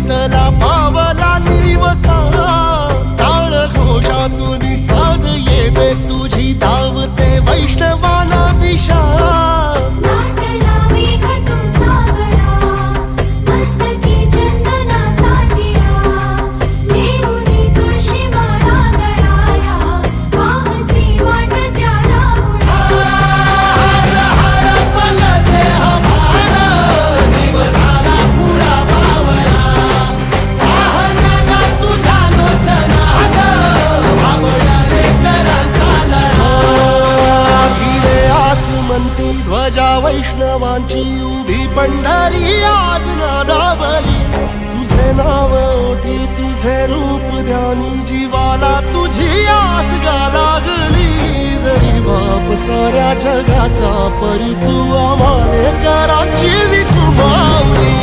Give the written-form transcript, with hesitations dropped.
विठ्ठला पावला निवसा टाळ घोषातून साध येते तुझी धावते वैष्णवाला दिशा ध्वजा वैष्णवांची उभी पंढरी आज नादावली तुझे नाव ओठी तुझे रूप ध्यानी जीवाला तुझी आस गा लागली जरी बाप साऱ्या जगाचा परी तू आम्हाले कराची विठू माऊली